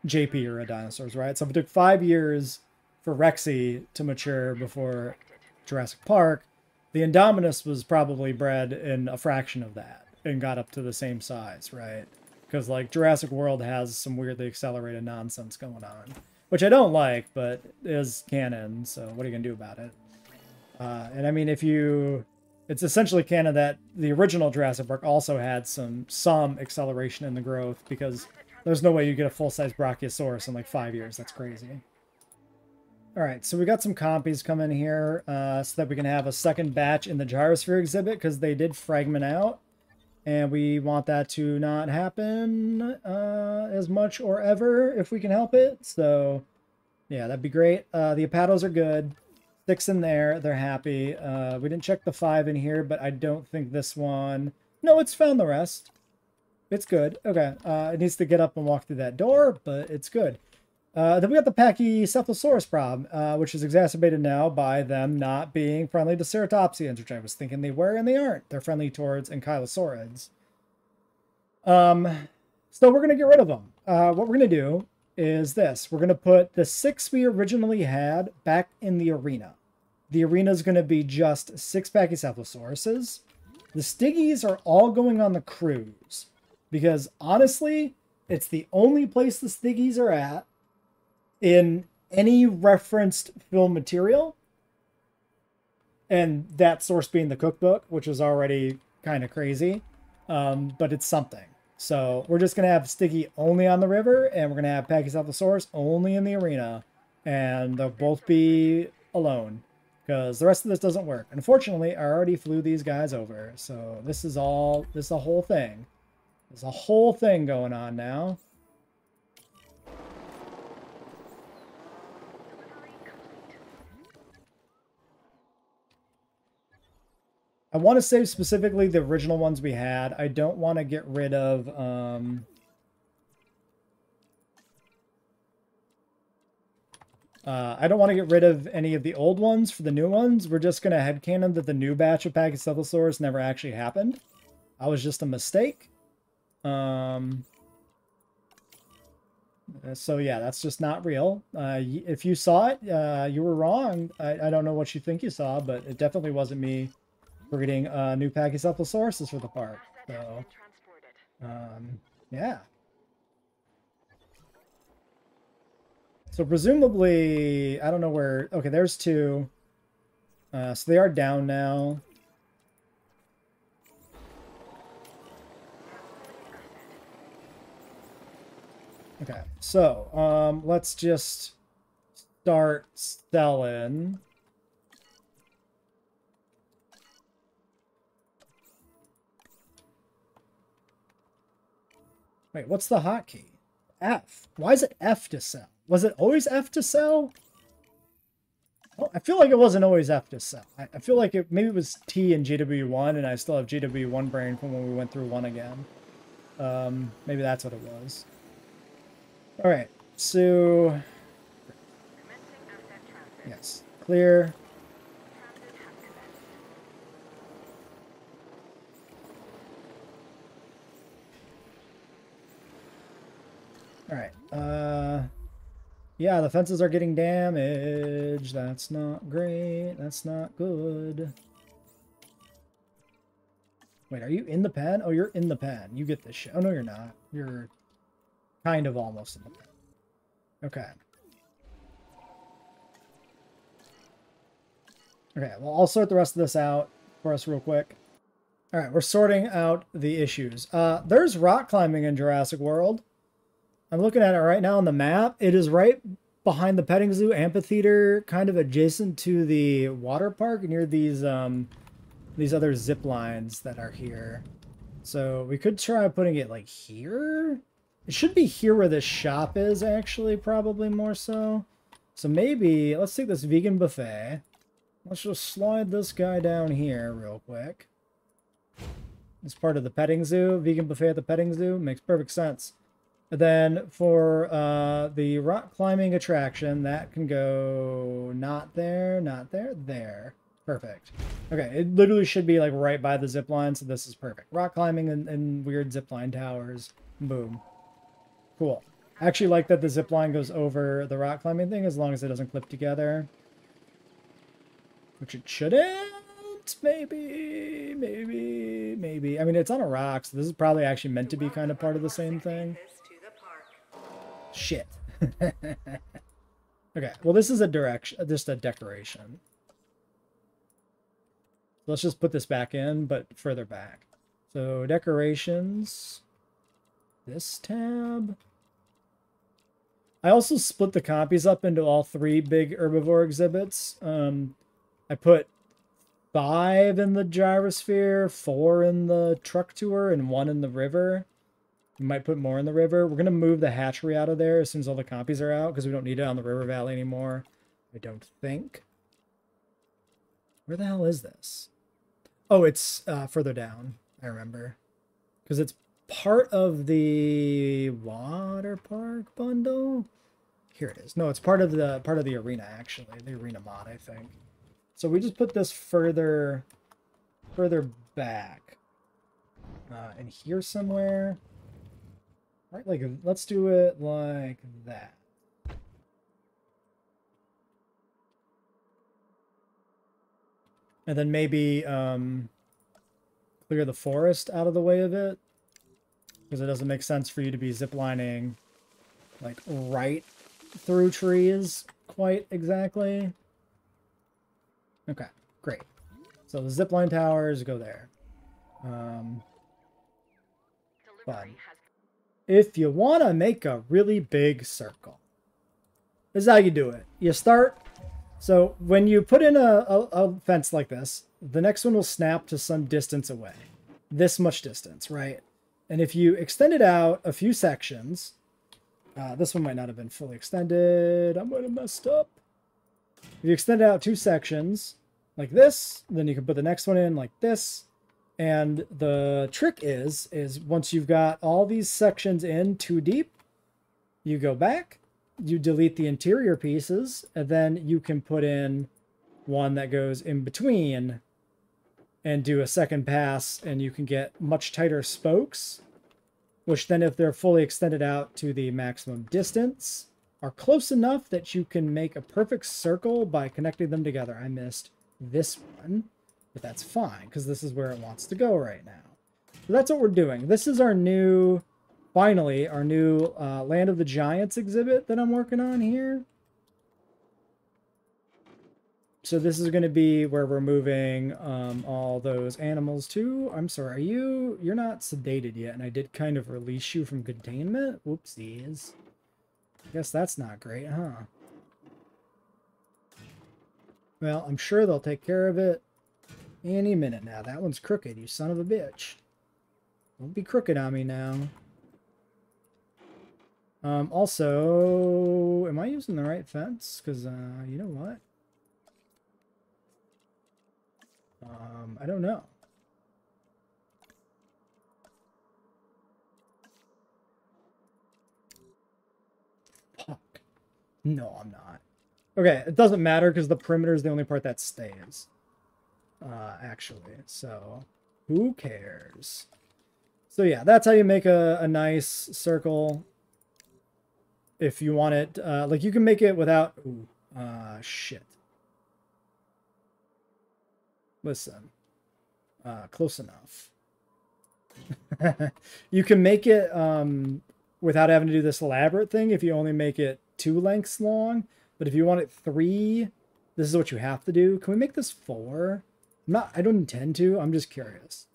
JP era dinosaurs, right? So if it took 5 years for Rexy to mature before Jurassic Park, The Indominus was probably bred in a fraction of that and got up to the same size, right? Because, like, Jurassic World has some weirdly accelerated nonsense going on, which I don't like, but is canon, so what are you going to do about it? And I mean, it's essentially canon that the original Jurassic Park also had some acceleration in the growth, because there's no way you get a full-size Brachiosaurus in like 5 years. That's crazy. All right, so we got some compies coming here so that we can have a second batch in the gyrosphere exhibit, because they did fragment out, and we want that to not happen as much or ever if we can help it. So yeah, that'd be great. The Apatos are good. 6 in there, they're happy. We didn't check the 5 in here, but I don't think this one... No, it's found the rest. It's good. Okay, it needs to get up and walk through that door, but it's good. Then we got the Pachycephalosaurus problem, which is exacerbated now by them not being friendly to ceratopsians, which I was thinking they were, and they aren't. They're friendly towards ankylosaurids. So we're going to get rid of them. What we're going to do is this. We're going to put the 6 we originally had back in the arena. The arena is going to be just 6 Pachycephalosauruses. The Stiggies are all going on the cruise, because honestly, it's the only place the Stiggies are at in any referenced film material, and that source being the cookbook, which is already kind of crazy, but it's something. So we're just going to have Stiggy only on the river, and we're going to have Pachycephalosaurus only in the arena, and they'll both be alone, because the rest of this doesn't work. Unfortunately, I already flew these guys over, so this is a whole thing. There's a whole thing going on now. I want to save specifically the original ones we had. I don't want to get rid of... I don't want to get rid of any of the old ones for the new ones. We're just going to headcanon that the new batch of Pachycephalosaurus never actually happened. That was just a mistake. So yeah, that's just not real. If you saw it, you were wrong. I don't know what you think you saw, but it definitely wasn't me. We're getting new Pachycephalosauruses for the park. So, yeah. So presumably, I don't know where... Okay, there's 2. So they are down now. Okay, so let's just start selling. Wait, what's the hotkey? F. Why is it F to sell? Was it always F to sell? Oh, I feel like it wasn't always F to sell. I feel like maybe it was T in JWE1, and I still have JWE1 brain from when we went through 1 again. Maybe that's what it was. All right, so... Yes, clear. All right, yeah, the fences are getting damaged. That's not great. That's not good. Wait, are you in the pen? Oh, you're in the pen. You get this shit. Oh, no, you're not. You're kind of almost in the pen. Okay. Okay, well, I'll sort the rest of this out for us real quick. All right, we're sorting out the issues. There's rock climbing in Jurassic World. I'm looking at it right now on the map. It is right behind the petting zoo amphitheater, kind of adjacent to the water park near these other zip lines that are here. So we could try putting it like here. It should be here where this shop is, actually, probably more so. So maybe let's take this vegan buffet. Let's just slide this guy down here real quick. It's part of the petting zoo. Vegan buffet at the petting zoo makes perfect sense. And then for the rock climbing attraction, that can go not there, not there, there. Perfect. Okay, it literally should be like right by the zip line, so this is perfect. Rock climbing and weird zip line towers. Boom. Cool. I actually like that the zip line goes over the rock climbing thing as long as it doesn't clip together. Which it shouldn't. it. Maybe. I mean, it's on a rock, so this is probably actually meant to be kind of part of the same thing. Shit. Okay, well, this is just a decoration. Let's just put this back in, but further back. So decorations, this tab. I also split the copies up into all 3 big herbivore exhibits. I put 5 in the gyrosphere, 4 in the truck tour, and 1 in the river. We might put more in the river. We're going to move the hatchery out of there as soon as all the copies are out, because we don't need it on the river valley anymore, I don't think. Where the hell is this? Oh, it's further down, I remember. Because it's part of the water park bundle. Here it is. No, it's part of the arena, actually. The arena mod, I think. So we just put this further back. In here somewhere. Right, like, let's do it like that. And then maybe clear the forest out of the way of it. Because it doesn't make sense for you to be ziplining like right through trees quite exactly. Okay, great. So the zipline towers go there. Fun. If you want to make a really big circle, this is how you do it. You start... So when you put in a fence like this, the next one will snap to some distance away. This much distance, right? And if you extend it out a few sections, this one might not have been fully extended. I might have messed up. If you extend it out 2 sections like this, then you can put the next one in like this. And the trick is once you've got all these sections in too deep, you go back, you delete the interior pieces, and then you can put in one that goes in between and do a second pass, and you can get much tighter spokes, which then, if they're fully extended out to the maximum distance, are close enough that you can make a perfect circle by connecting them together. I missed this one, but that's fine, because this is where it wants to go right now. So that's what we're doing. This is our new... Finally, our new Land of the Giants exhibit that I'm working on here. So this is going to be where we're moving all those animals to. I'm sorry, you're not sedated yet, and I did kind of release you from containment. Whoopsies. I guess that's not great, huh? Well, I'm sure they'll take care of it any minute now. That one's crooked, you son of a bitch. Don't be crooked on me now. Also, am I using the right fence? Because, you know what? I don't know. Fuck. No, I'm not. Okay, it doesn't matter because the perimeter is the only part that stays. Actually, so who cares? So yeah, that's how you make a nice circle. If you want it, like you can make it without, ooh, shit. Listen, close enough. You can make it without having to do this elaborate thing if you only make it 2 lengths long. But if you want it 3, this is what you have to do. Can we make this 4? I don't intend to. I'm just curious.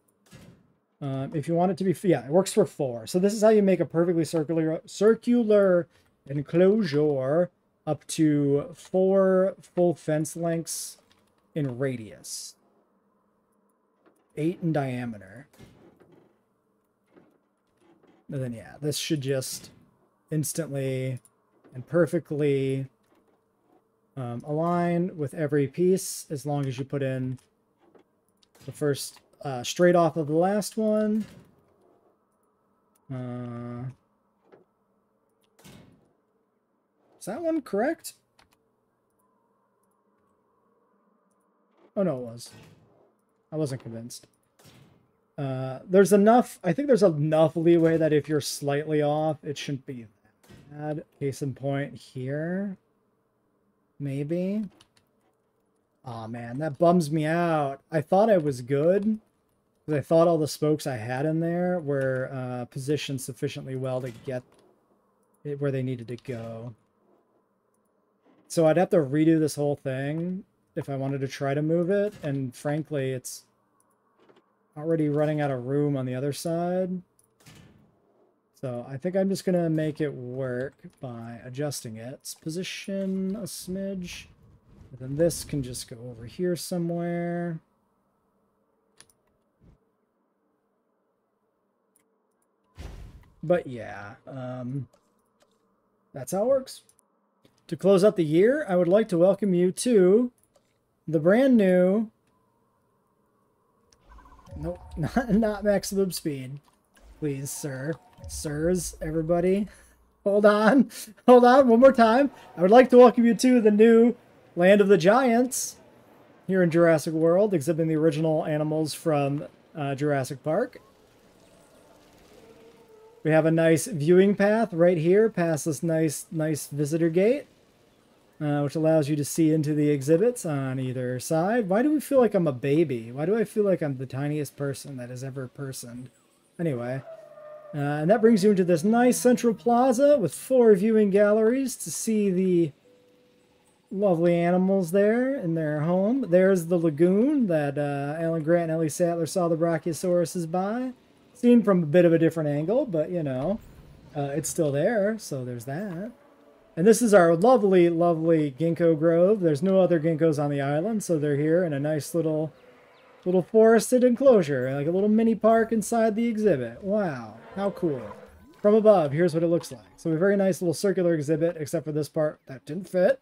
If you want it to be, yeah, it works for 4. So this is how you make a perfectly circular enclosure up to 4 full fence lengths in radius. 8 in diameter. And then, yeah, this should just instantly and perfectly align with every piece as long as you put in the first straight off of the last one. Is that one correct? Oh, no, it was. I wasn't convinced. There's enough... I think there's enough leeway that if you're slightly off, it shouldn't be that bad. Case in point here. Maybe. Aw, man, that bums me out. I thought I was good, because I thought all the spokes I had in there were positioned sufficiently well to get it where they needed to go. So I'd have to redo this whole thing if I wanted to try to move it, and frankly, it's already running out of room on the other side. So I think I'm just going to make it work by adjusting its position a smidge. And then this can just go over here somewhere. But yeah, that's how it works. To close out the year, I would like to welcome you to the brand new... Nope, not maximum speed. Please, sir. Sirs, everybody. Hold on. Hold on, one more time. I would like to welcome you to the new Land of the Giants here in Jurassic World, exhibiting the original animals from Jurassic Park. We have a nice viewing path right here past this nice visitor gate, which allows you to see into the exhibits on either side. Why do we feel like I'm a baby? Why do I feel like I'm the tiniest person that has ever personed? Anyway, and that brings you into this nice central plaza with 4 viewing galleries to see the lovely animals there in their home. There's the lagoon that Alan Grant and Ellie Sattler saw the Brachiosauruses by. Seen from a bit of a different angle, but, you know, it's still there, so there's that. And this is our lovely, lovely ginkgo grove. There's no other ginkgos on the island, so they're here in a nice little forested enclosure, like a little mini park inside the exhibit. Wow, how cool. From above, here's what it looks like. So a very nice little circular exhibit, except for this part that didn't fit.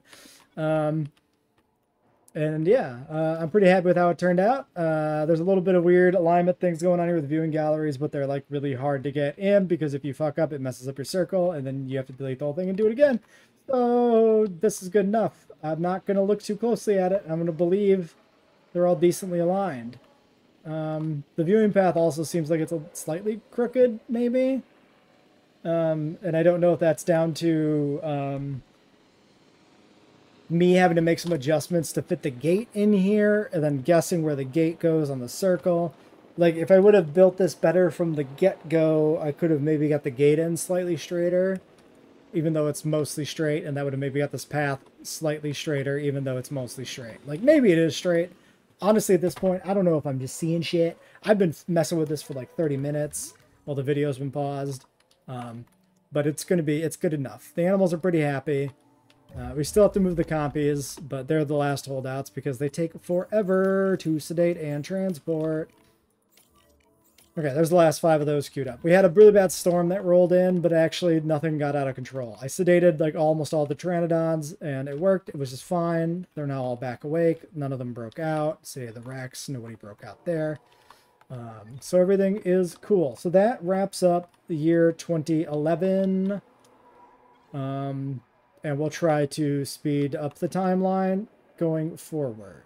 And yeah, I'm pretty happy with how it turned out. There's a little bit of weird alignment things going on here with the viewing galleries, but they're like really hard to get in because if you fuck up, it messes up your circle and then you have to delete the whole thing and do it again. So this is good enough. I'm not going to look too closely at it. I'm going to believe they're all decently aligned. The viewing path also seems like it's a slightly crooked, maybe. And I don't know if that's down to me having to make some adjustments to fit the gate in here, and then guessing where the gate goes on the circle. Like, if I would have built this better from the get-go, I could have maybe got the gate in slightly straighter, even though it's mostly straight, and that would have maybe got this path slightly straighter, even though it's mostly straight. Like, maybe it is straight. Honestly, at this point, I don't know if I'm just seeing shit. I've been messing with this for like 30 minutes while the video's been paused. But it's good enough. The animals are pretty happy. We still have to move the compies, but they're the last holdouts because they take forever to sedate and transport. Okay, there's the last 5 of those queued up. We had a really bad storm that rolled in, but actually nothing got out of control. I sedated like almost all the pteranodons, and it worked. It was just fine. They're now all back awake. None of them broke out. Say the Rex, nobody broke out there. So everything is cool. So that wraps up the year 2011. And we'll try to speed up the timeline going forward.